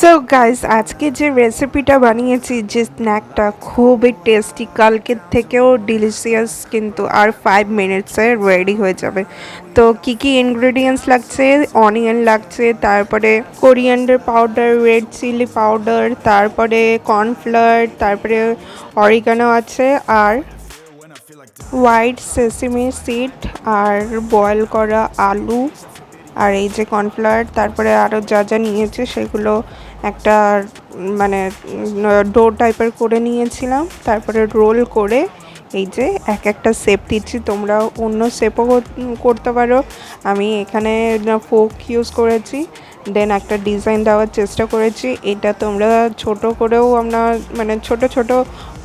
So guys, আজকে যে রেসিপিটা বানিয়েছি, যে স্ন্যাকটা খুবই টেস্টি, কালকের থেকেও ডিলিশিয়াস কিন্তু, আর 5 মিনিটসে রেডি হয়ে যাবে। তো কি কি ইনগ্রেডিয়েন্টস লাগছে? অনিয়ন লাগছে, তারপরে coriander powder, red chilli powder, তারপরে কর্নফ্লাওয়ার, তারপরে অরিগানো আছে, আর হোয়াইট সেসিমি সিড, আর বয়েল করা আলু, আর এই যে কর্নফ্লাওয়ার, তারপরে আরও যা যা নিয়েছে সেগুলো একটা মানে ডো টাইপের করে নিয়েছিলাম। তারপরে রোল করে এই যে এক একটা শেপ দিচ্ছি, তোমরা অন্য শেপও করতে পারো। আমি এখানে ফোক ইউজ করেছি, দেন একটা ডিজাইন দেওয়ার চেষ্টা করেছি। এটা তোমরা ছোট করেও আমরা মানে ছোট ছোট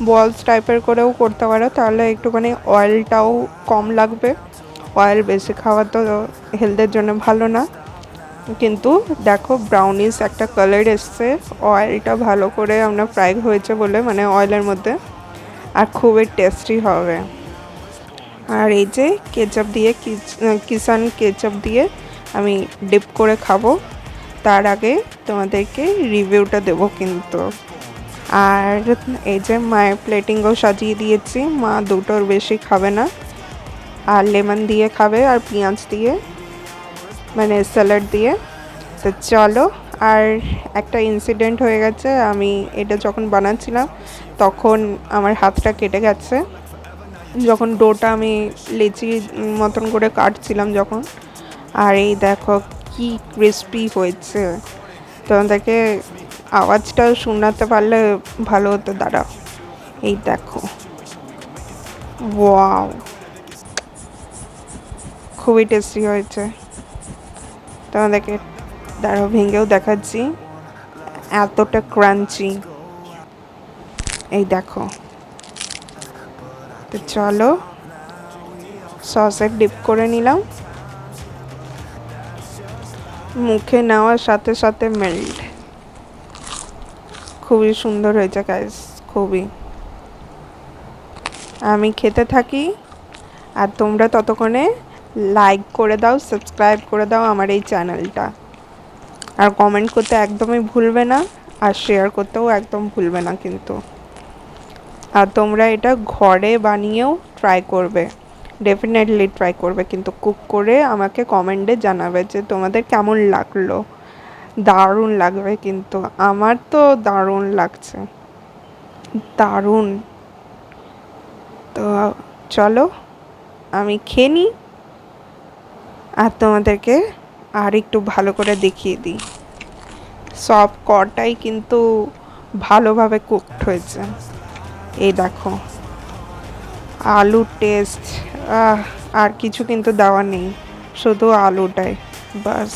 বলস টাইপের করেও করতে পারো, তাহলে একটুখানি অয়েলটাও কম লাগবে। অয়েল বেশি খাওয়া তো হেলথের জন্য ভালো না। কিন্তু দেখো ব্রাউনিশ একটা কালার এসছে, অয়েলটা ভালো করে আমরা ফ্রাই হয়েছে বলে, মানে অয়েলের মধ্যে, আর খুবই টেস্টি হবে। আর এই যে কেচাপ দিয়ে, কিষান কেচাপ দিয়ে আমি ডিপ করে খাবো। তার আগে তোমাদেরকে রিভিউটা দেবো কিন্তু। আর এই যে মায়ের প্লেটিংও সাজিয়ে দিয়েছি, মা দুটোর বেশি খাবে না, আর লেমন দিয়ে খাবে আর পেঁয়াজ দিয়ে, মানে স্যালাড দিয়ে। তো চলো। আর একটা ইনসিডেন্ট হয়ে গেছে, আমি এটা যখন বানাচ্ছিলাম তখন আমার হাতটা কেটে গেছে, যখন ডোটা আমি লেচি মতন করে কাটছিলাম যখন। আর এই দেখো কি ক্রিস্পি হয়েছে, তোমাদেরকে আওয়াজটা শোনাতে পারলে ভালো হতো। দাঁড়াও, এই দেখো, ওয়াও, খুবই টেস্টি হয়েছে। তোমাদেরকে দাঁড়াও ভেঙেও দেখাচ্ছি, এতটা ক্রাঞ্চি, এই দেখো। তো চলো, সসে ডিপ করে নিলাম, মুখে নেওয়ার সাথে সাথে মেল্ট। খুবই সুন্দর হয়েছে গাইস, খুবই। আমি খেতে থাকি, আর তোমরা ততক্ষণে লাইক করে দাও, সাবস্ক্রাইব করে দাও আমার এই চ্যানেলটা, আর কমেন্ট করতে একদমই ভুলবে না, আর শেয়ার করতেও একদম ভুলবে না কিন্তু। আর তোমরা এটা ঘরে বানিয়েও ট্রাই করবে, ডেফিনেটলি ট্রাই করবে কিন্তু, কুক করে আমাকে কমেন্টে জানাবে যে তোমাদের কেমন লাগলো। দারুণ লাগবে কিন্তু, আমার তো দারুণ লাগছে, দারুণ। তো চলো আমি খেয়ে নিই, আর তোমাদেরকে আর একটু ভালো করে দেখিয়ে দিই। সব কটাই কিন্তু ভালোভাবে কুকড হয়েছে। এই দেখো আলুর টেস্ট, আর কিছু কিন্তু দেওয়া নেই, শুধু আলুটাই, বাস।